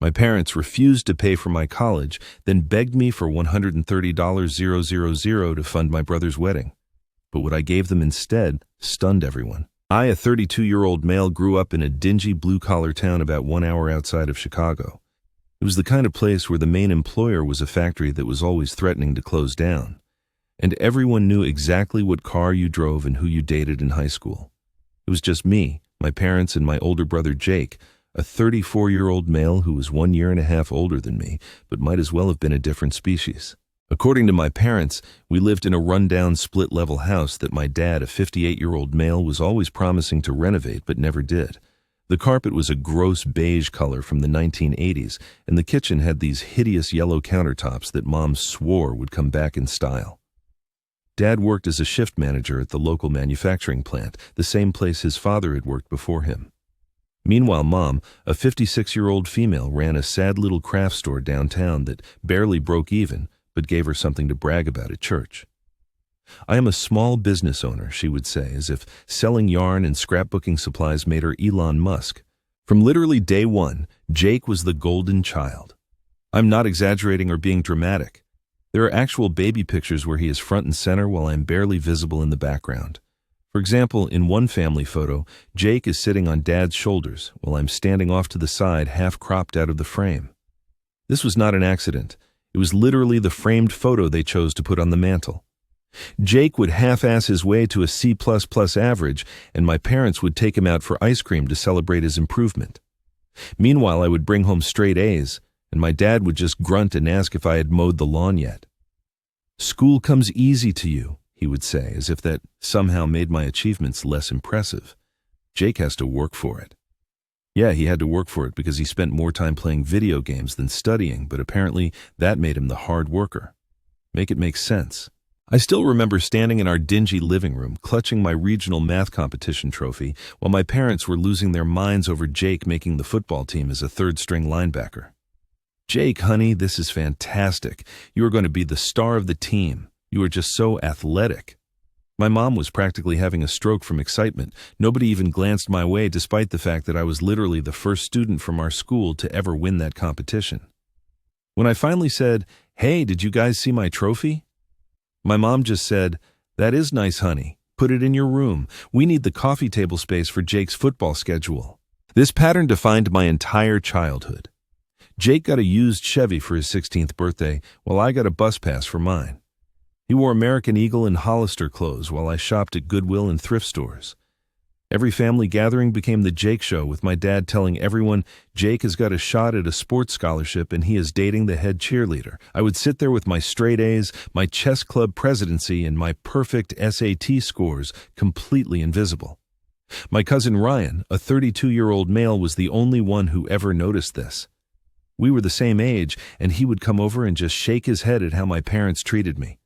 My parents refused to pay for my college, then begged me for $130,000 to fund my brother's wedding. But what I gave them instead stunned everyone. I, a 32-year-old male, grew up in a dingy blue-collar town about 1 hour outside of Chicago. It was the kind of place where the main employer was a factory that was always threatening to close down. And everyone knew exactly what car you drove and who you dated in high school. It was just me, my parents, and my older brother Jake, a 34-year-old male who was 1.5 years older than me, but might as well have been a different species. According to my parents, we lived in a rundown split-level house that my dad, a 58-year-old male, was always promising to renovate but never did. The carpet was a gross beige color from the 1980s, and the kitchen had these hideous yellow countertops that Mom swore would come back in style. Dad worked as a shift manager at the local manufacturing plant, the same place his father had worked before him. Meanwhile, Mom, a 56-year-old female, ran a sad little craft store downtown that barely broke even, but gave her something to brag about at church. "I am a small business owner," she would say, as if selling yarn and scrapbooking supplies made her Elon Musk. From literally day one, Jake was the golden child. I'm not exaggerating or being dramatic. There are actual baby pictures where he is front and center while I'm barely visible in the background. For example, in one family photo, Jake is sitting on Dad's shoulders while I'm standing off to the side, half cropped out of the frame. This was not an accident. It was literally the framed photo they chose to put on the mantle. Jake would half-ass his way to a C++ average, and my parents would take him out for ice cream to celebrate his improvement. Meanwhile, I would bring home straight A's, and my dad would just grunt and ask if I had mowed the lawn yet. "School comes easy to you," he would say, as if that somehow made my achievements less impressive. "Jake has to work for it." Yeah, he had to work for it because he spent more time playing video games than studying, but apparently that made him the hard worker. Make it make sense. I still remember standing in our dingy living room, clutching my regional math competition trophy, while my parents were losing their minds over Jake making the football team as a third-string linebacker. "Jake, honey, this is fantastic. You are going to be the star of the team. You are just so athletic." My mom was practically having a stroke from excitement. Nobody even glanced my way, despite the fact that I was literally the first student from our school to ever win that competition. When I finally said, "Hey, did you guys see my trophy?" my mom just said, "That is nice, honey. Put it in your room. We need the coffee table space for Jake's football schedule." This pattern defined my entire childhood. Jake got a used Chevy for his 16th birthday, while I got a bus pass for mine. He wore American Eagle and Hollister clothes while I shopped at Goodwill and thrift stores. Every family gathering became the Jake Show, with my dad telling everyone Jake has got a shot at a sports scholarship and he is dating the head cheerleader. I would sit there with my straight A's, my chess club presidency, and my perfect SAT scores completely invisible. My cousin Ryan, a 32-year-old male, was the only one who ever noticed this. We were the same age, and he would come over and just shake his head at how my parents treated me.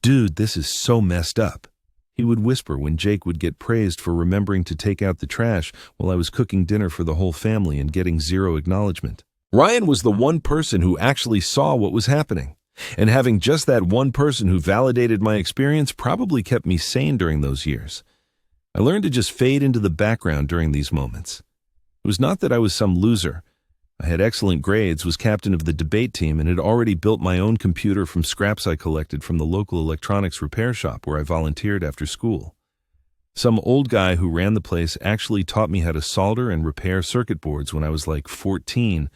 "Dude, this is so messed up," he would whisper when Jake would get praised for remembering to take out the trash while I was cooking dinner for the whole family and getting zero acknowledgement. Ryan was the one person who actually saw what was happening, and having just that one person who validated my experience probably kept me sane during those years. I learned to just fade into the background during these moments. It was not that I was some loser. I had excellent grades, was captain of the debate team, and had already built my own computer from scraps I collected from the local electronics repair shop where I volunteered after school. Some old guy who ran the place actually taught me how to solder and repair circuit boards when I was like 14,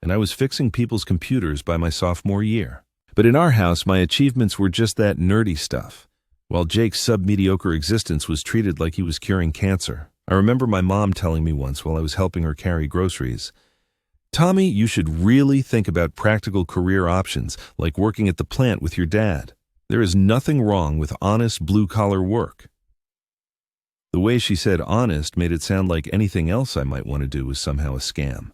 and I was fixing people's computers by my sophomore year. But in our house, my achievements were just that nerdy stuff, while Jake's sub-mediocre existence was treated like he was curing cancer. I remember my mom telling me once while I was helping her carry groceries, "Tommy, you should really think about practical career options, like working at the plant with your dad. There is nothing wrong with honest blue-collar work." The way she said honest made it sound like anything else I might want to do was somehow a scam.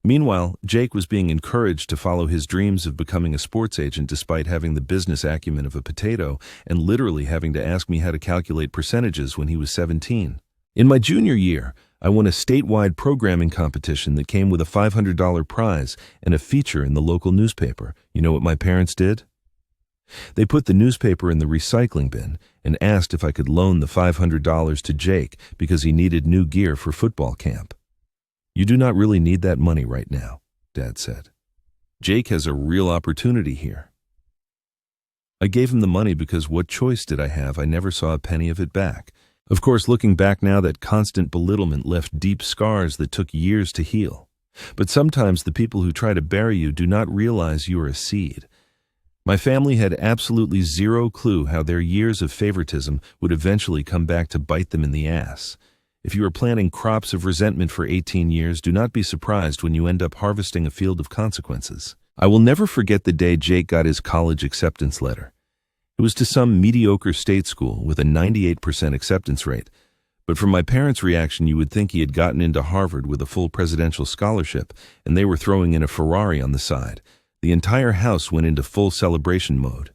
Meanwhile, Jake was being encouraged to follow his dreams of becoming a sports agent despite having the business acumen of a potato and literally having to ask me how to calculate percentages when he was 17. In my junior year, I won a statewide programming competition that came with a $500 prize and a feature in the local newspaper. You know what my parents did? They put the newspaper in the recycling bin and asked if I could loan the $500 to Jake because he needed new gear for football camp. You do not really need that money right now. Dad said. Jake has a real opportunity here. I gave him the money because what choice did I have? I never saw a penny of it back. Of course, looking back now, that constant belittlement left deep scars that took years to heal. But sometimes the people who try to bury you do not realize you are a seed. My family had absolutely zero clue how their years of favoritism would eventually come back to bite them in the ass. If you are planting crops of resentment for 18 years, do not be surprised when you end up harvesting a field of consequences. I will never forget the day Jake got his college acceptance letter. It was to some mediocre state school with a 98% acceptance rate. But from my parents' reaction, you would think he had gotten into Harvard with a full presidential scholarship, and they were throwing in a Ferrari on the side. The entire house went into full celebration mode.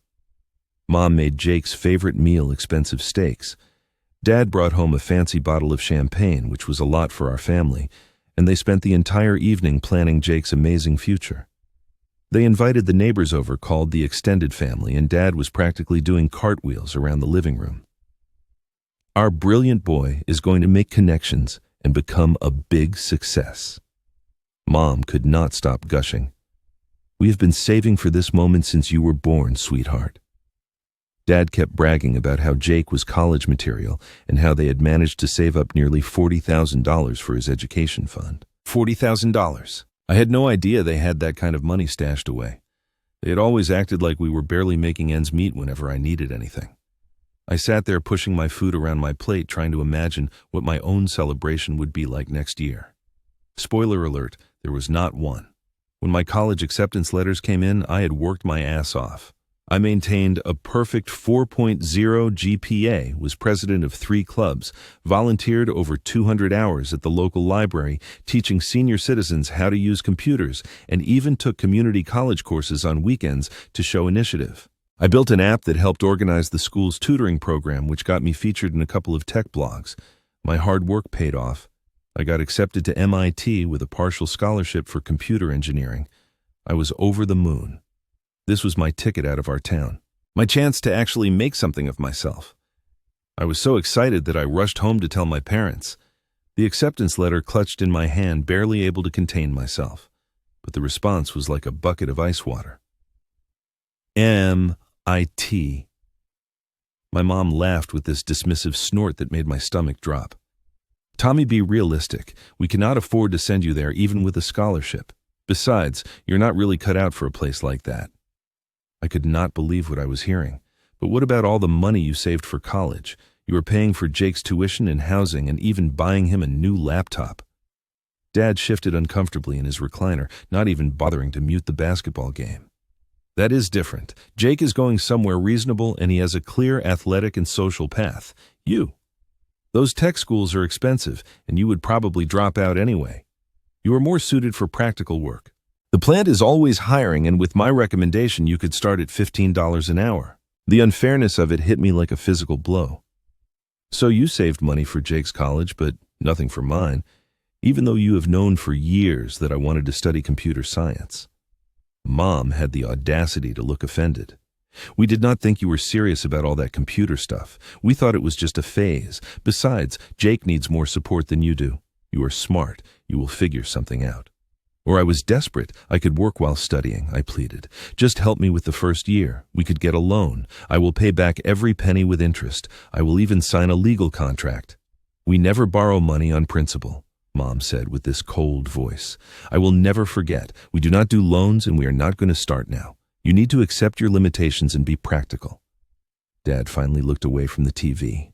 Mom made Jake's favorite meal, expensive steaks. Dad brought home a fancy bottle of champagne, which was a lot for our family, and they spent the entire evening planning Jake's amazing future. They invited the neighbors over, called the extended family, and Dad was practically doing cartwheels around the living room. Our brilliant boy is going to make connections and become a big success. Mom could not stop gushing. We have been saving for this moment since you were born, sweetheart. Dad kept bragging about how Jake was college material and how they had managed to save up nearly $40,000 for his education fund. $40,000. I had no idea they had that kind of money stashed away. They had always acted like we were barely making ends meet whenever I needed anything. I sat there pushing my food around my plate, trying to imagine what my own celebration would be like next year. Spoiler alert, there was not one. When my college acceptance letters came in, I had worked my ass off. I maintained a perfect 4.0 GPA, was president of 3 clubs, volunteered over 200 hours at the local library, teaching senior citizens how to use computers, and even took community college courses on weekends to show initiative. I built an app that helped organize the school's tutoring program, which got me featured in a couple of tech blogs. My hard work paid off. I got accepted to MIT with a partial scholarship for computer engineering. I was over the moon. This was my ticket out of our town, my chance to actually make something of myself. I was so excited that I rushed home to tell my parents. The acceptance letter clutched in my hand, barely able to contain myself. But the response was like a bucket of ice water. MIT. My mom laughed with this dismissive snort that made my stomach drop. Tommy, be realistic. We cannot afford to send you there even with a scholarship. Besides, you're not really cut out for a place like that. I could not believe what I was hearing. But what about all the money you saved for college? You were paying for Jake's tuition and housing and even buying him a new laptop. Dad shifted uncomfortably in his recliner, not even bothering to mute the basketball game. That is different. Jake is going somewhere reasonable and he has a clear athletic and social path. Those tech schools are expensive, and you would probably drop out anyway. You are more suited for practical work. The plant is always hiring, and with my recommendation, you could start at $15 an hour. The unfairness of it hit me like a physical blow. So you saved money for Jake's college, but nothing for mine, even though you have known for years that I wanted to study computer science. Mom had the audacity to look offended. We did not think you were serious about all that computer stuff. We thought it was just a phase. Besides, Jake needs more support than you do. You are smart. You will figure something out. Or I was desperate. I could work while studying, I pleaded. Just help me with the first year. We could get a loan. I will pay back every penny with interest. I will even sign a legal contract. We never borrow money on principle, Mom said with this cold voice. I will never forget. We do not do loans, and we are not going to start now. You need to accept your limitations and be practical. Dad finally looked away from the TV.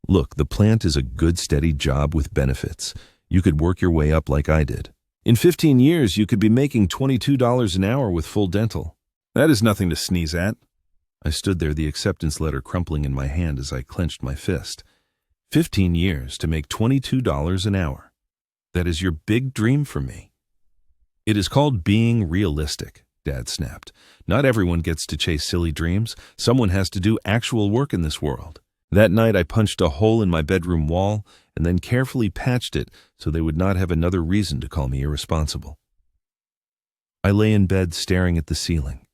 Look, the plant is a good, steady job with benefits. You could work your way up like I did. In 15 years, you could be making $22 an hour with full dental. That is nothing to sneeze at. I stood there, the acceptance letter crumpling in my hand as I clenched my fist. 15 years to make $22 an hour. That is your big dream for me. It is called being realistic, Dad snapped. Not everyone gets to chase silly dreams. Someone has to do actual work in this world. That night I punched a hole in my bedroom wall and then carefully patched it so they would not have another reason to call me irresponsible. I lay in bed staring at the ceiling,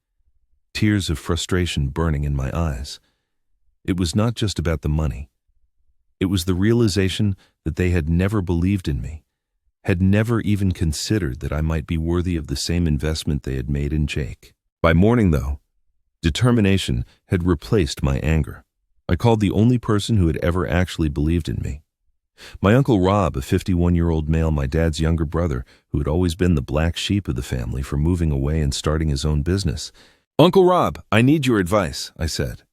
tears of frustration burning in my eyes. It was not just about the money. It was the realization that they had never believed in me, had never even considered that I might be worthy of the same investment they had made in Jake. By morning, though, determination had replaced my anger. I called the only person who had ever actually believed in me. My Uncle Rob, a 51-year-old male, my dad's younger brother, who had always been the black sheep of the family for moving away and starting his own business. "Uncle Rob, I need your advice," I said.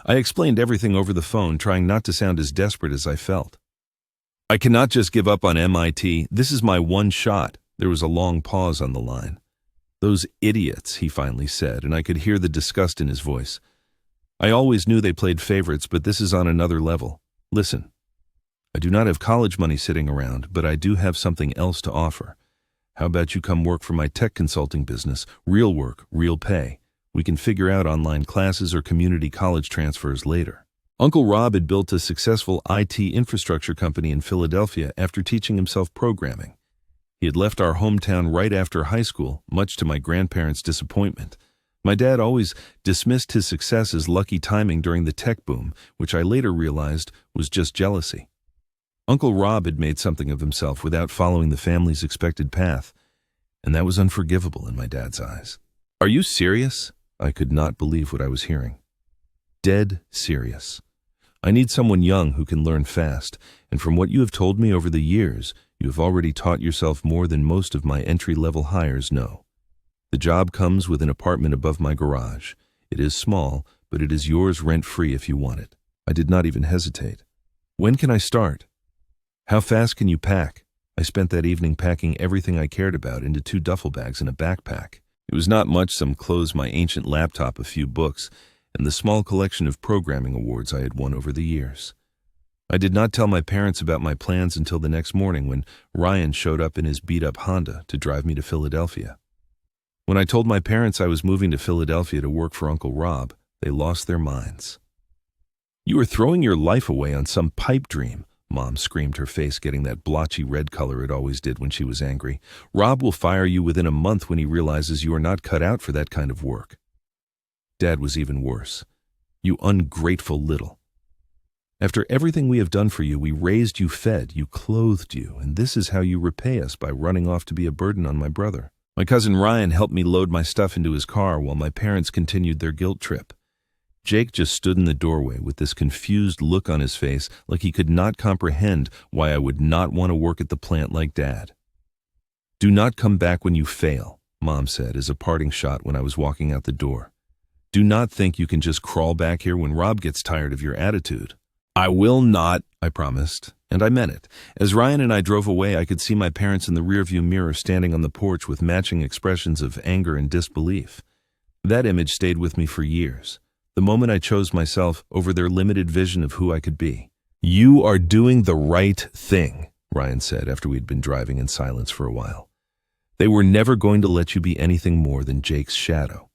I explained everything over the phone, trying not to sound as desperate as I felt. "I cannot just give up on MIT. This is my one shot." There was a long pause on the line. "Those idiots," he finally said, and I could hear the disgust in his voice. "I always knew they played favorites, but this is on another level. Listen, I do not have college money sitting around, but I do have something else to offer. How about you come work for my tech consulting business? Real work, real pay. We can figure out online classes or community college transfers later." Uncle Rob had built a successful IT infrastructure company in Philadelphia after teaching himself programming. He had left our hometown right after high school, much to my grandparents' disappointment. My dad always dismissed his success as lucky timing during the tech boom, which I later realized was just jealousy. Uncle Rob had made something of himself without following the family's expected path, and that was unforgivable in my dad's eyes. "Are you serious?" I could not believe what I was hearing. Dead serious. "I need someone young who can learn fast, and from what you have told me over the years, you have already taught yourself more than most of my entry-level hires know. The job comes with an apartment above my garage. It is small, but it is yours rent-free if you want it." I did not even hesitate. "When can I start? How fast can you pack?" I spent that evening packing everything I cared about into 2 duffel bags and a backpack. It was not much: some clothes, my ancient laptop, a few books, and the small collection of programming awards I had won over the years. I did not tell my parents about my plans until the next morning when Ryan showed up in his beat-up Honda to drive me to Philadelphia. When I told my parents I was moving to Philadelphia to work for Uncle Rob, they lost their minds. "You are throwing your life away on some pipe dream," Mom screamed, her face getting that blotchy red color it always did when she was angry. "Rob will fire you within a month when he realizes you are not cut out for that kind of work." Dad was even worse. "You ungrateful little. After everything we have done for you, we raised you, fed you, clothed you, and this is how you repay us, by running off to be a burden on my brother." My cousin Ryan helped me load my stuff into his car while my parents continued their guilt trip. Jake just stood in the doorway with this confused look on his face, like he could not comprehend why I would not want to work at the plant like Dad. "Do not come back when you fail," Mom said as a parting shot when I was walking out the door. "Do not think you can just crawl back here when Rob gets tired of your attitude." "I will not," I promised, and I meant it. As Ryan and I drove away, I could see my parents in the rearview mirror standing on the porch with matching expressions of anger and disbelief. That image stayed with me for years. The moment I chose myself over their limited vision of who I could be. "You are doing the right thing," Ryan said after we'd been driving in silence for a while. "They were never going to let you be anything more than Jake's shadow."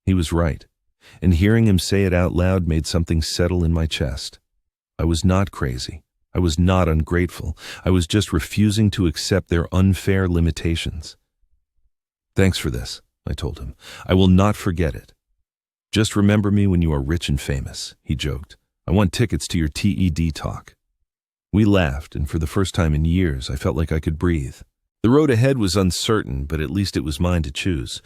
He was right, and hearing him say it out loud made something settle in my chest. I was not crazy. I was not ungrateful. I was just refusing to accept their unfair limitations. "Thanks for this," I told him. "I will not forget it. Just remember me when you are rich and famous," he joked. "I want tickets to your TED talk." We laughed, and for the first time in years, I felt like I could breathe. The road ahead was uncertain, but at least it was mine to choose.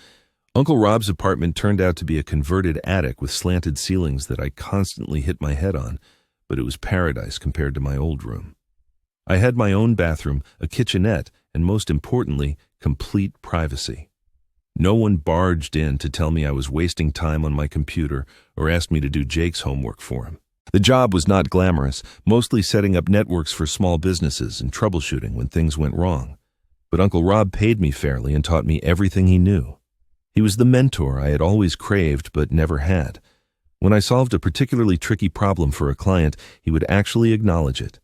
Uncle Rob's apartment turned out to be a converted attic with slanted ceilings that I constantly hit my head on, but it was paradise compared to my old room. I had my own bathroom, a kitchenette, and most importantly, complete privacy. No one barged in to tell me I was wasting time on my computer or asked me to do Jake's homework for him. The job was not glamorous, mostly setting up networks for small businesses and troubleshooting when things went wrong. But Uncle Rob paid me fairly and taught me everything he knew. He was the mentor I had always craved but never had. When I solved a particularly tricky problem for a client, he would actually acknowledge it.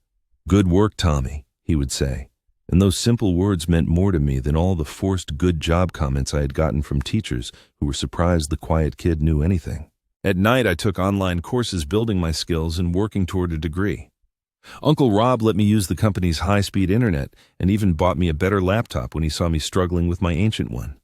"Good work, Tommy," he would say. And those simple words meant more to me than all the forced good job comments I had gotten from teachers who were surprised the quiet kid knew anything. At night, I took online courses building my skills and working toward a degree. Uncle Rob let me use the company's high-speed internet and even bought me a better laptop when he saw me struggling with my ancient one.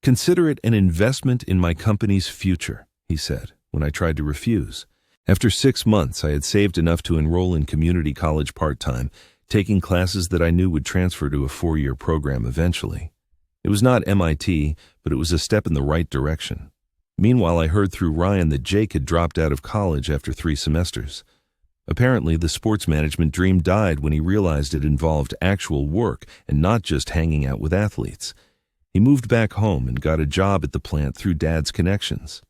"Consider it an investment in my company's future," he said, when I tried to refuse. After 6 months, I had saved enough to enroll in community college part-time, taking classes that I knew would transfer to a 4-year program eventually. It was not MIT, but it was a step in the right direction. Meanwhile, I heard through Ryan that Jake had dropped out of college after 3 semesters. Apparently, the sports management dream died when he realized it involved actual work and not just hanging out with athletes. He moved back home and got a job at the plant through Dad's connections.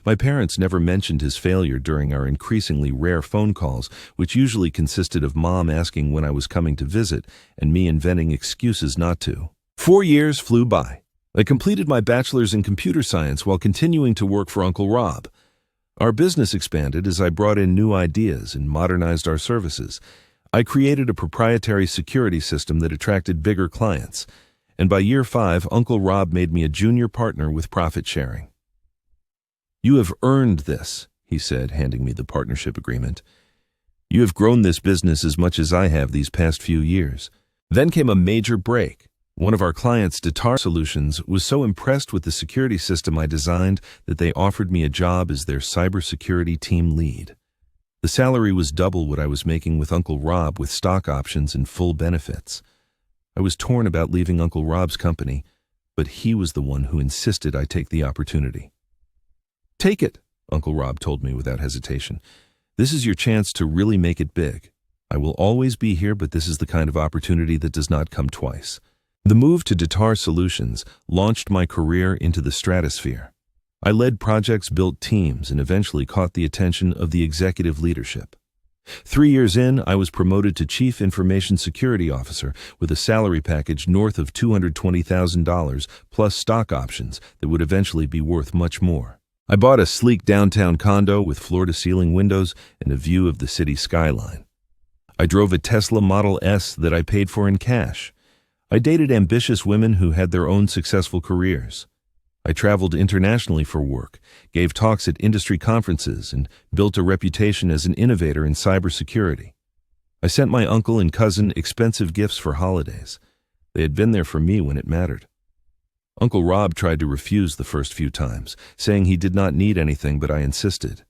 My parents never mentioned his failure during our increasingly rare phone calls, which usually consisted of Mom asking when I was coming to visit and me inventing excuses not to. 4 years flew by. I completed my bachelor's in computer science while continuing to work for Uncle Rob. Our business expanded as I brought in new ideas and modernized our services. I created a proprietary security system that attracted bigger clients. And by year 5, Uncle Rob made me a junior partner with profit sharing. "You have earned this," he said, handing me the partnership agreement. "You have grown this business as much as I have these past few years." Then came a major break. One of our clients, Datar Solutions, was so impressed with the security system I designed that they offered me a job as their cybersecurity team lead. The salary was double what I was making with Uncle Rob, with stock options and full benefits. I was torn about leaving Uncle Rob's company, but he was the one who insisted I take the opportunity. "Take it," Uncle Rob told me without hesitation. "This is your chance to really make it big. I will always be here, but this is the kind of opportunity that does not come twice." The move to Datar Solutions launched my career into the stratosphere. I led projects, built teams, and eventually caught the attention of the executive leadership. 3 years in, I was promoted to Chief Information Security Officer with a salary package north of $220,000 plus stock options that would eventually be worth much more. I bought a sleek downtown condo with floor-to-ceiling windows and a view of the city skyline. I drove a Tesla Model S that I paid for in cash. I dated ambitious women who had their own successful careers. I traveled internationally for work, gave talks at industry conferences, and built a reputation as an innovator in cybersecurity. I sent my uncle and cousin expensive gifts for holidays. They had been there for me when it mattered. Uncle Rob tried to refuse the first few times, saying he did not need anything, but I insisted.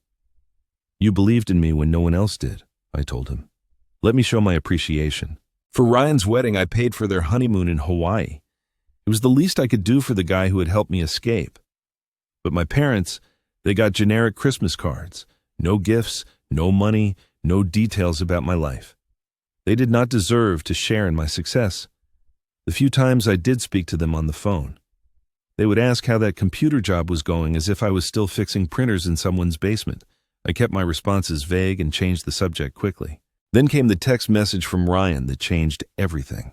"You believed in me when no one else did," I told him. "Let me show my appreciation." For Ryan's wedding, I paid for their honeymoon in Hawaii. It was the least I could do for the guy who had helped me escape. But my parents, they got generic Christmas cards. No gifts, no money, no details about my life. They did not deserve to share in my success. The few times I did speak to them on the phone, they would ask how that computer job was going as if I was still fixing printers in someone's basement. I kept my responses vague and changed the subject quickly. Then came the text message from Ryan that changed everything.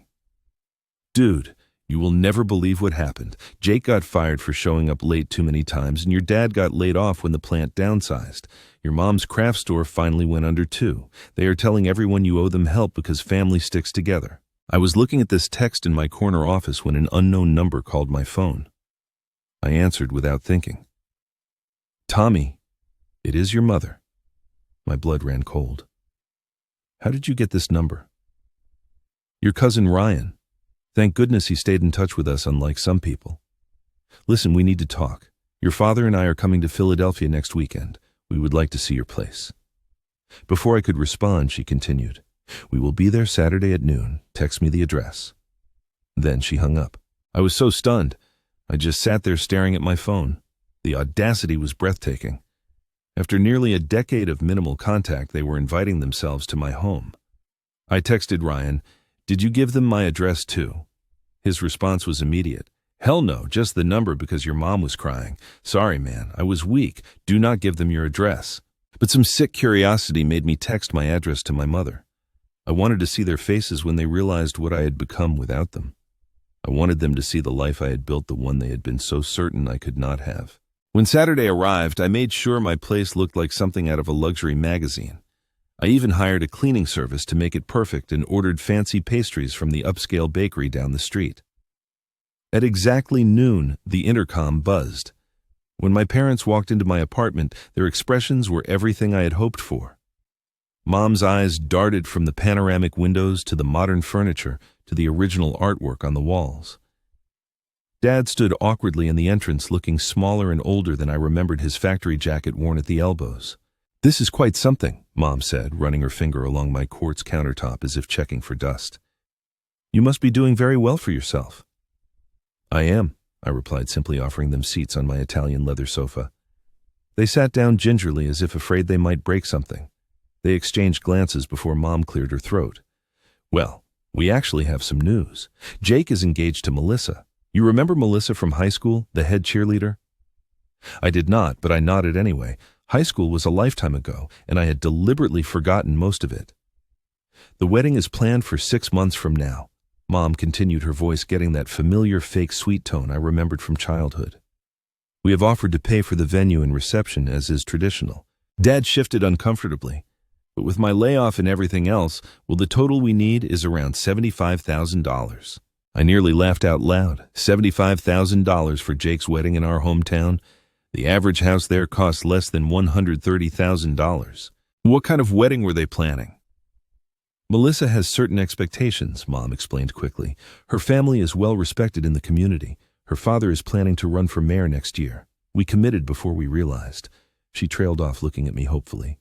"Dude, you will never believe what happened. Jake got fired for showing up late too many times, and your dad got laid off when the plant downsized. Your mom's craft store finally went under too. They are telling everyone you owe them help because family sticks together." I was looking at this text in my corner office when an unknown number called my phone. I answered without thinking. "Tommy, it is your mother." My blood ran cold. "How did you get this number?" "Your cousin Ryan. Thank goodness he stayed in touch with us, unlike some people. Listen, we need to talk. Your father and I are coming to Philadelphia next weekend. We would like to see your place." Before I could respond, she continued, "We will be there Saturday at noon. Text me the address." Then she hung up. I was so stunned. I just sat there staring at my phone. The audacity was breathtaking. After nearly a decade of minimal contact, they were inviting themselves to my home. I texted Ryan, "Did you give them my address too?" His response was immediate. "Hell no, just the number because your mom was crying. Sorry, man, I was weak. Do not give them your address." But some sick curiosity made me text my address to my mother. I wanted to see their faces when they realized what I had become without them. I wanted them to see the life I had built, the one they had been so certain I could not have. When Saturday arrived, I made sure my place looked like something out of a luxury magazine. I even hired a cleaning service to make it perfect and ordered fancy pastries from the upscale bakery down the street. At exactly noon, the intercom buzzed. When my parents walked into my apartment, their expressions were everything I had hoped for. Mom's eyes darted from the panoramic windows to the modern furniture to the original artwork on the walls. Dad stood awkwardly in the entrance, looking smaller and older than I remembered his factory jacket worn at the elbows. This is quite something, Mom said, running her finger along my quartz countertop as if checking for dust. You must be doing very well for yourself. I am, I replied, simply offering them seats on my Italian leather sofa. They sat down gingerly as if afraid they might break something. They exchanged glances before Mom cleared her throat. Well, we actually have some news. Jake is engaged to Melissa. You remember Melissa from high school, the head cheerleader? I did not, but I nodded anyway. High school was a lifetime ago, and I had deliberately forgotten most of it. The wedding is planned for 6 months from now. Mom continued, her voice getting that familiar fake sweet tone I remembered from childhood. We have offered to pay for the venue and reception, as is traditional. Dad shifted uncomfortably. But with my layoff and everything else, well, the total we need is around $75,000. I nearly laughed out loud. $75,000 for Jake's wedding in our hometown? The average house there costs less than $130,000. What kind of wedding were they planning? Melissa has certain expectations, Mom explained quickly. Her family is well respected in the community. Her father is planning to run for mayor next year. We committed before we realized. She trailed off, looking at me hopefully.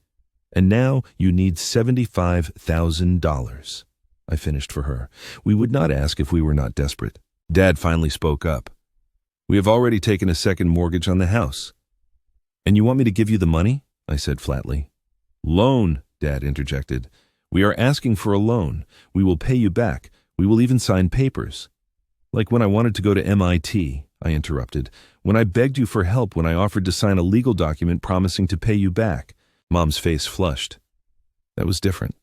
And now you need $75,000. I finished for her. We would not ask if we were not desperate. Dad finally spoke up. We have already taken a second mortgage on the house. And you want me to give you the money? I said flatly. Loan, Dad interjected. We are asking for a loan. We will pay you back. We will even sign papers. Like when I wanted to go to MIT, I interrupted. When I begged you for help, when I offered to sign a legal document promising to pay you back. Mom's face flushed. That was different.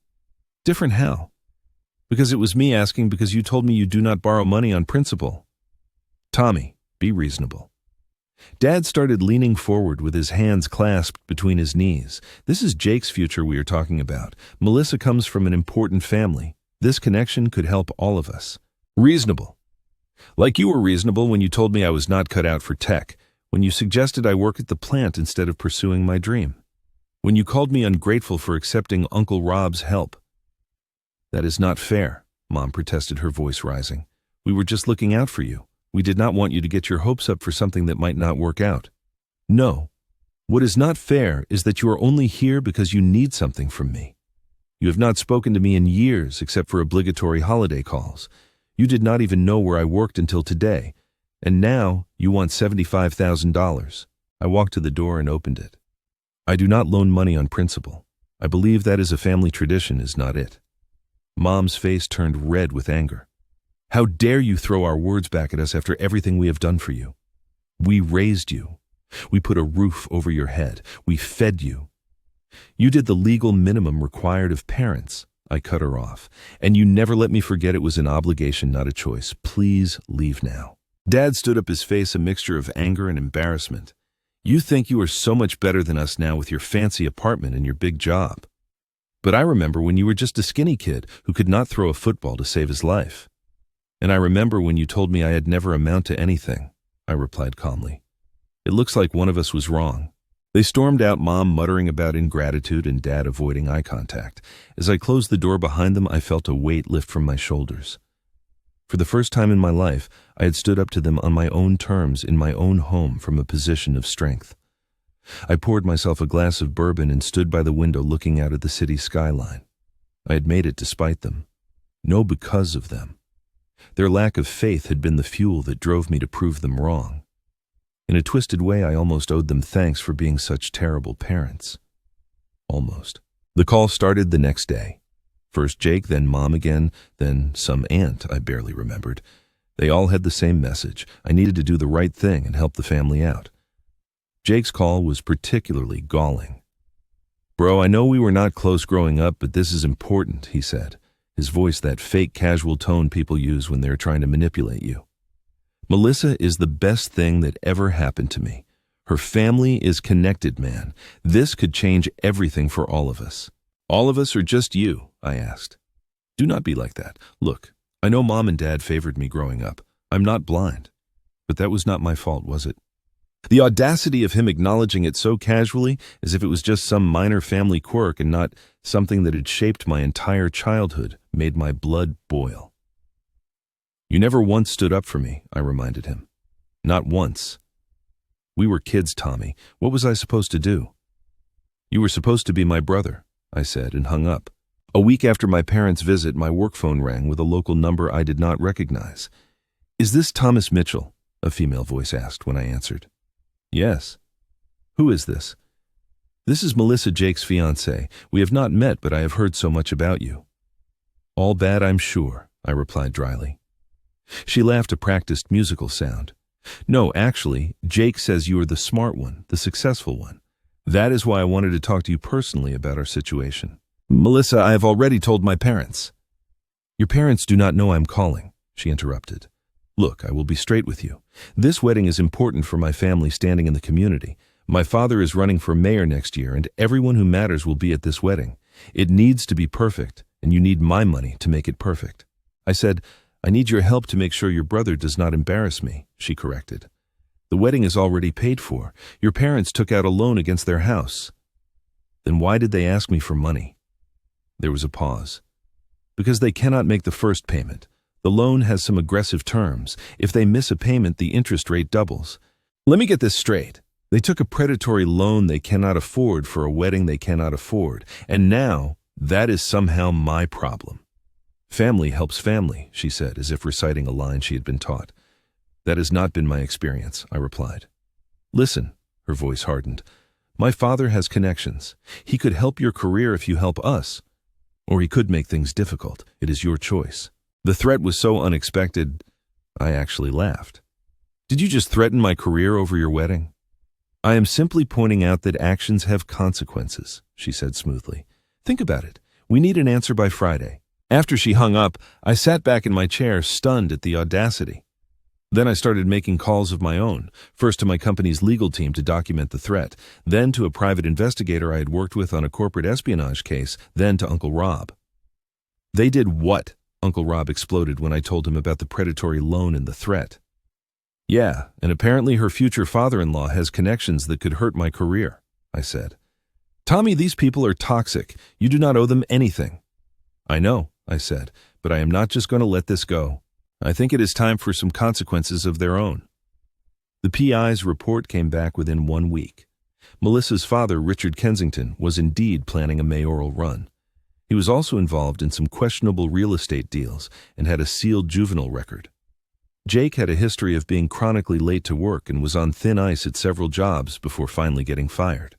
Different how? Because it was me asking because you told me you do not borrow money on principle. Tommy, be reasonable. Dad started leaning forward with his hands clasped between his knees. This is Jake's future we are talking about. Melissa comes from an important family. This connection could help all of us. Reasonable. Like you were reasonable when you told me I was not cut out for tech, when you suggested I work at the plant instead of pursuing my dream, when you called me ungrateful for accepting Uncle Rob's help. That is not fair, Mom protested, her voice rising. We were just looking out for you. We did not want you to get your hopes up for something that might not work out. No. What is not fair is that you are only here because you need something from me. You have not spoken to me in years except for obligatory holiday calls. You did not even know where I worked until today. And now you want $75,000. I walked to the door and opened it. I do not loan money on principle. I believe that is a family tradition, is not it. Mom's face turned red with anger. How dare you throw our words back at us after everything we have done for you? We raised you. We put a roof over your head. We fed you. You did the legal minimum required of parents. I cut her off. And you never let me forget it was an obligation, not a choice. Please leave now. Dad stood up, his face a mixture of anger and embarrassment. You think you are so much better than us now with your fancy apartment and your big job. But I remember when you were just a skinny kid who could not throw a football to save his life. And I remember when you told me I had never amount to anything, I replied calmly. It looks like one of us was wrong. They stormed out, Mom muttering about ingratitude and Dad avoiding eye contact. As I closed the door behind them, I felt a weight lift from my shoulders. For the first time in my life, I had stood up to them on my own terms in my own home from a position of strength. I poured myself a glass of bourbon and stood by the window looking out at the city skyline. I had made it despite them. No, because of them. Their lack of faith had been the fuel that drove me to prove them wrong. In a twisted way, I almost owed them thanks for being such terrible parents. Almost. The call started the next day. First Jake, then Mom again, then some aunt I barely remembered. They all had the same message. I needed to do the right thing and help the family out. Jake's call was particularly galling. Bro, I know we were not close growing up, but this is important, he said, his voice that fake casual tone people use when they're trying to manipulate you. Melissa is the best thing that ever happened to me. Her family is connected, man. This could change everything for all of us. All of us or just you? I asked. Do not be like that. Look, I know Mom and Dad favored me growing up. I'm not blind. But that was not my fault, was it? The audacity of him acknowledging it so casually, as if it was just some minor family quirk and not something that had shaped my entire childhood, made my blood boil. You never once stood up for me, I reminded him. Not once. We were kids, Tommy. What was I supposed to do? You were supposed to be my brother, I said, and hung up. A week after my parents' visit, my work phone rang with a local number I did not recognize. "Is this Thomas Mitchell?" a female voice asked when I answered. "Yes." "Who is this?" "This is Melissa, Jake's fiancée. We have not met, but I have heard so much about you." "All bad, I'm sure," I replied dryly. She laughed, a practiced musical sound. "No, actually, Jake says you are the smart one, the successful one. That is why I wanted to talk to you personally about our situation." "Melissa, I have already told my parents." "Your parents do not know I'm calling," she interrupted. "Look, I will be straight with you. This wedding is important for my family standing in the community. My father is running for mayor next year, and everyone who matters will be at this wedding. It needs to be perfect, and you need my money to make it perfect." I said, "I need your help to make sure your brother does not embarrass me," she corrected. "The wedding is already paid for. Your parents took out a loan against their house." "Then why did they ask me for money?" There was a pause. "Because they cannot make the first payment. The loan has some aggressive terms. If they miss a payment, the interest rate doubles. Let me get this straight. They took a predatory loan they cannot afford for a wedding they cannot afford, and now that is somehow my problem." "Family helps family," she said, as if reciting a line she had been taught. "That has not been my experience," I replied. "Listen," her voice hardened. "My father has connections. He could help your career if you help us. Or he could make things difficult. It is your choice." The threat was so unexpected, I actually laughed. "Did you just threaten my career over your wedding?" "I am simply pointing out that actions have consequences," she said smoothly. "Think about it. We need an answer by Friday." After she hung up, I sat back in my chair, stunned at the audacity. Then I started making calls of my own, first to my company's legal team to document the threat, then to a private investigator I had worked with on a corporate espionage case, then to Uncle Rob. "They did what?" Uncle Rob exploded when I told him about the predatory loan and the threat. "Yeah, and apparently her future father-in-law has connections that could hurt my career," I said. "Tommy, these people are toxic. You do not owe them anything." "I know," I said, "but I am not just going to let this go. I think it is time for some consequences of their own." The PI's report came back within 1 week. Melissa's father, Richard Kensington, was indeed planning a mayoral run. He was also involved in some questionable real estate deals and had a sealed juvenile record. Jake had a history of being chronically late to work and was on thin ice at several jobs before finally getting fired.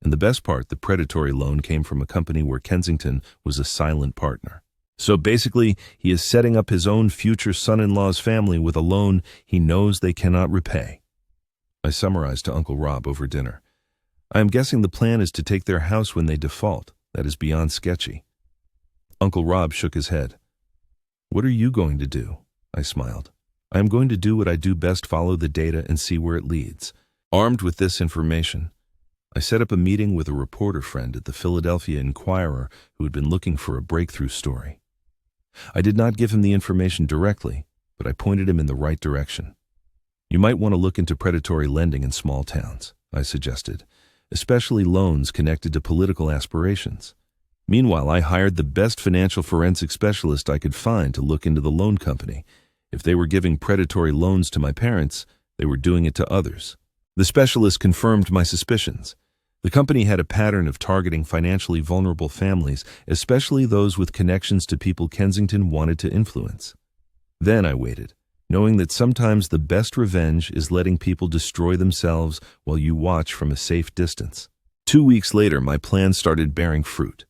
And the best part, the predatory loan came from a company where Kensington was a silent partner. So basically, he is setting up his own future son-in-law's family with a loan he knows they cannot repay. I summarized to Uncle Rob over dinner. "I am guessing the plan is to take their house when they default. That is beyond sketchy." Uncle Rob shook his head. "What are you going to do?" I smiled. "I am going to do what I do best, follow the data and see where it leads." Armed with this information, I set up a meeting with a reporter friend at the Philadelphia Inquirer who had been looking for a breakthrough story. I did not give him the information directly, but I pointed him in the right direction. "You might want to look into predatory lending in small towns," I suggested, "especially loans connected to political aspirations." Meanwhile, I hired the best financial forensic specialist I could find to look into the loan company. If they were giving predatory loans to my parents, they were doing it to others. The specialist confirmed my suspicions. The company had a pattern of targeting financially vulnerable families, especially those with connections to people Kensington wanted to influence. Then I waited, knowing that sometimes the best revenge is letting people destroy themselves while you watch from a safe distance. 2 weeks later, my plan started bearing fruit.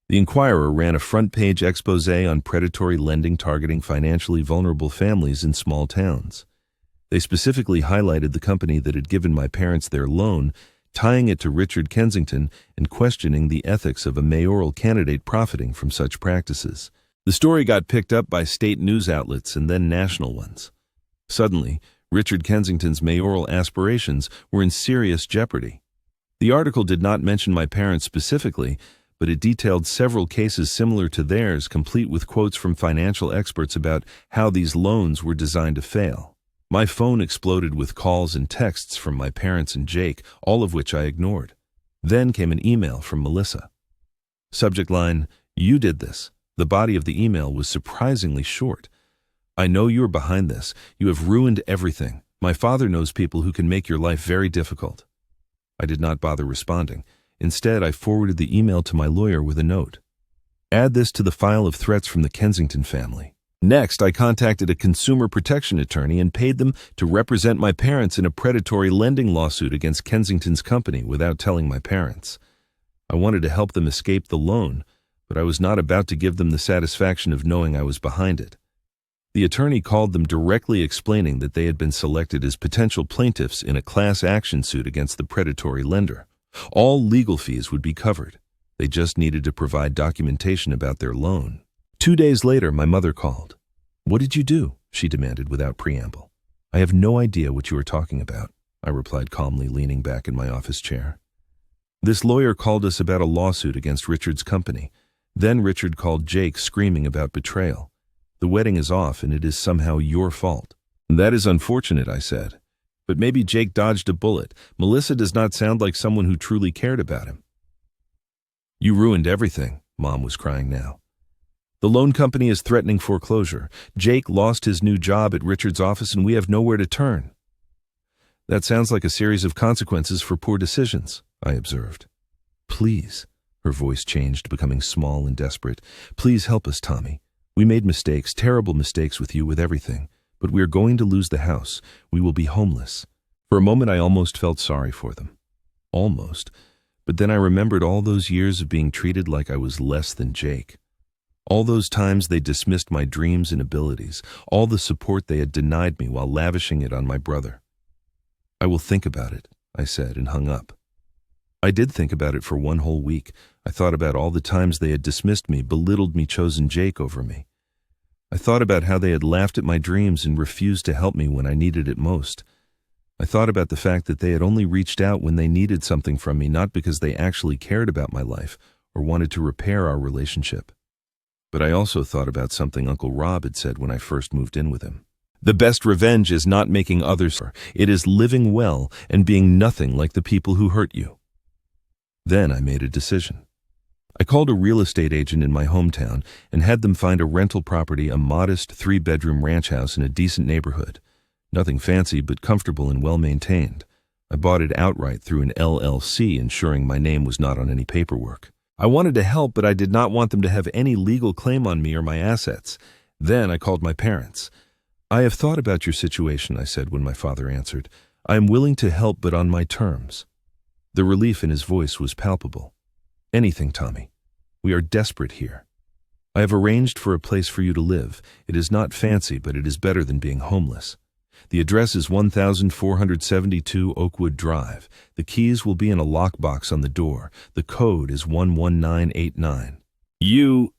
The Inquirer ran a front-page expose on predatory lending targeting financially vulnerable families in small towns. They specifically highlighted the company that had given my parents their loan, tying it to Richard Kensington and questioning the ethics of a mayoral candidate profiting from such practices. The story got picked up by state news outlets and then national ones. Suddenly, Richard Kensington's mayoral aspirations were in serious jeopardy. The article did not mention my parents specifically, but it detailed several cases similar to theirs, complete with quotes from financial experts about how these loans were designed to fail. My phone exploded with calls and texts from my parents and Jake, all of which I ignored. Then came an email from Melissa. Subject line, "You did this." The body of the email was surprisingly short. "I know you are behind this. You have ruined everything. My father knows people who can make your life very difficult." I did not bother responding. Instead, I forwarded the email to my lawyer with a note. Add this to the file of threats from the Kensington family. Next, I contacted a consumer protection attorney and paid them to represent my parents in a predatory lending lawsuit against Kensington's company without telling my parents. I wanted to help them escape the loan, but I was not about to give them the satisfaction of knowing I was behind it. The attorney called them directly explaining that they had been selected as potential plaintiffs in a class action suit against the predatory lender. All legal fees would be covered. They just needed to provide documentation about their loan. 2 days later, my mother called. "What did you do?" she demanded without preamble. "I have no idea what you are talking about," I replied calmly, leaning back in my office chair. "This lawyer called us about a lawsuit against Richard's company. Then Richard called Jake screaming about betrayal. The wedding is off and it is somehow your fault." "That is unfortunate," I said. "But maybe Jake dodged a bullet. Melissa does not sound like someone who truly cared about him." "You ruined everything," Mom was crying now. "The loan company is threatening foreclosure. Jake lost his new job at Richard's office and we have nowhere to turn." "That sounds like a series of consequences for poor decisions," I observed. "Please," her voice changed, becoming small and desperate. "Please help us, Tommy. We made mistakes, terrible mistakes with you, with everything. But we are going to lose the house. We will be homeless." For a moment I almost felt sorry for them. Almost. But then I remembered all those years of being treated like I was less than Jake. All those times they dismissed my dreams and abilities, all the support they had denied me while lavishing it on my brother. "I will think about it," I said and hung up. I did think about it for 1 whole week. I thought about all the times they had dismissed me, belittled me, chosen Jake over me. I thought about how they had laughed at my dreams and refused to help me when I needed it most. I thought about the fact that they had only reached out when they needed something from me, not because they actually cared about my life or wanted to repair our relationship. But I also thought about something Uncle Rob had said when I first moved in with him. "The best revenge is not making others suffer. It is living well and being nothing like the people who hurt you." Then I made a decision. I called a real estate agent in my hometown and had them find a rental property, a modest 3-bedroom ranch house in a decent neighborhood. Nothing fancy, but comfortable and well-maintained. I bought it outright through an LLC, ensuring my name was not on any paperwork. I wanted to help, but I did not want them to have any legal claim on me or my assets. Then I called my parents. "I have thought about your situation," I said when my father answered. "I am willing to help, but on my terms." The relief in his voice was palpable. "Anything, Tommy. We are desperate here. I have arranged for a place for you to live. It is not fancy, but it is better than being homeless. The address is 1472 Oakwood Drive. The keys will be in a lockbox on the door. The code is 11989. You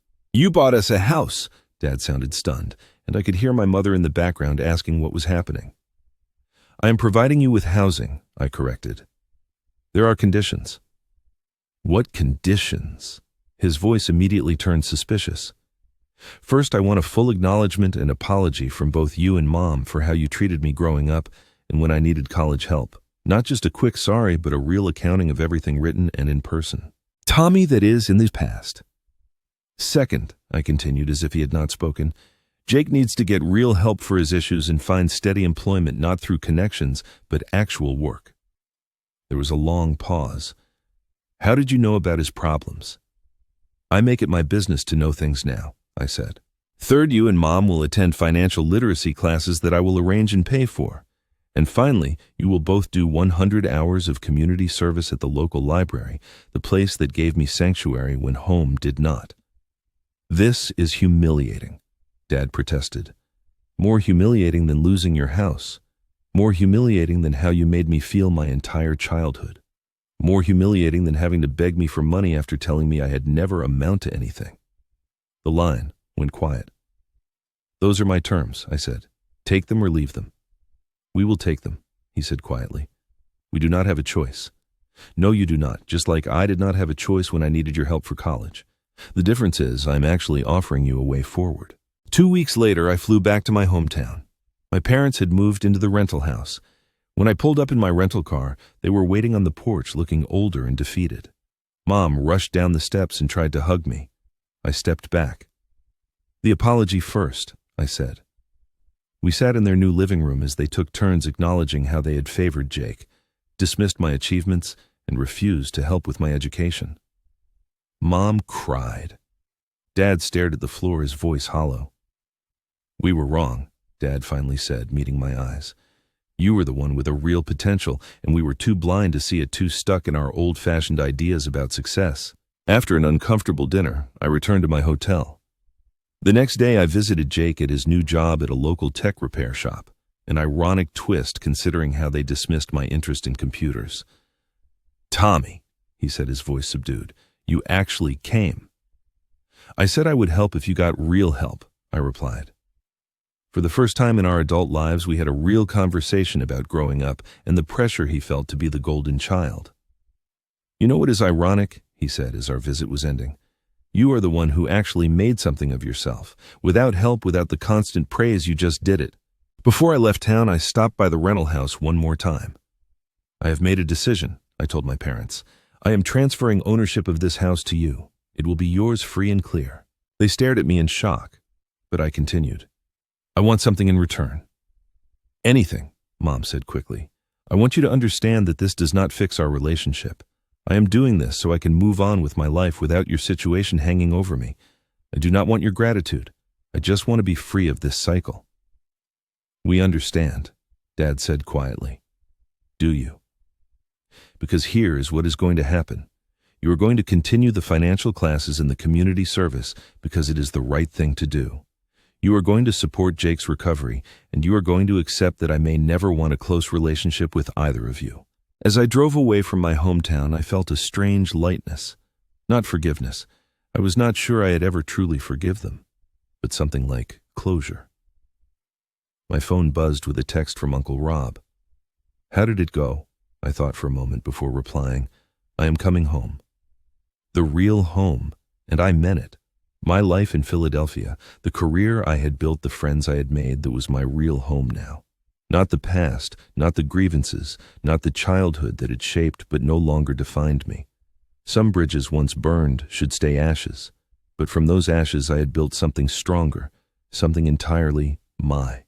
bought us a house," Dad sounded stunned, and I could hear my mother in the background asking what was happening. "I am providing you with housing," I corrected. "There are conditions." "What conditions?" His voice immediately turned suspicious. "First, I want a full acknowledgement and apology from both you and Mom for how you treated me growing up and when I needed college help. Not just a quick sorry, but a real accounting of everything written and in person. Tommy, that is in the past. Second," I continued as if he had not spoken, "Jake needs to get real help for his issues and find steady employment, not through connections, but actual work." There was a long pause. "How did you know about his problems?" "I make it my business to know things now," I said. "Third, you and Mom will attend financial literacy classes that I will arrange and pay for. And finally, you will both do 100 hours of community service at the local library, the place that gave me sanctuary when home did not." "This is humiliating," Dad protested. "More humiliating than losing your house. More humiliating than how you made me feel my entire childhood. More humiliating than having to beg me for money after telling me I had never amount to anything." The line went quiet. "Those are my terms," I said. "Take them or leave them." "We will take them," he said quietly. "We do not have a choice." "No, you do not, just like I did not have a choice when I needed your help for college. The difference is I'm actually offering you a way forward." 2 weeks later, I flew back to my hometown. My parents had moved into the rental house. When I pulled up in my rental car, they were waiting on the porch looking older and defeated. Mom rushed down the steps and tried to hug me. I stepped back. "The apology first," I said. We sat in their new living room as they took turns acknowledging how they had favored Jake, dismissed my achievements, and refused to help with my education. Mom cried. Dad stared at the floor, his voice hollow. "We were wrong," Dad finally said, meeting my eyes. "You were the one with a real potential, and we were too blind to see it, too stuck in our old-fashioned ideas about success." After an uncomfortable dinner, I returned to my hotel. The next day, I visited Jake at his new job at a local tech repair shop, an ironic twist considering how they dismissed my interest in computers. "Tommy," he said, his voice subdued, "you actually came." "I said I would help if you got real help," I replied. For the first time in our adult lives, we had a real conversation about growing up and the pressure he felt to be the golden child. "You know what is ironic?" he said as our visit was ending. "You are the one who actually made something of yourself. Without help, without the constant praise, you just did it." Before I left town, I stopped by the rental house one more time. "I have made a decision," I told my parents. "I am transferring ownership of this house to you. It will be yours free and clear." They stared at me in shock, but I continued. "I want something in return." "Anything," Mom said quickly. "I want you to understand that this does not fix our relationship. I am doing this so I can move on with my life without your situation hanging over me. I do not want your gratitude. I just want to be free of this cycle." "We understand," Dad said quietly. "Do you?" "Because here is what is going to happen. You are going to continue the financial classes in the community service because it is the right thing to do. You are going to support Jake's recovery, and you are going to accept that I may never want a close relationship with either of you." As I drove away from my hometown, I felt a strange lightness. Not forgiveness. I was not sure I had ever truly forgive them, but something like closure. My phone buzzed with a text from Uncle Rob. "How did it go?" I thought for a moment before replying. "I am coming home." The real home, and I meant it. My life in Philadelphia, the career I had built, the friends I had made, that was my real home now. Not the past, not the grievances, not the childhood that had shaped but no longer defined me. Some bridges once burned should stay ashes, but from those ashes I had built something stronger, something entirely my.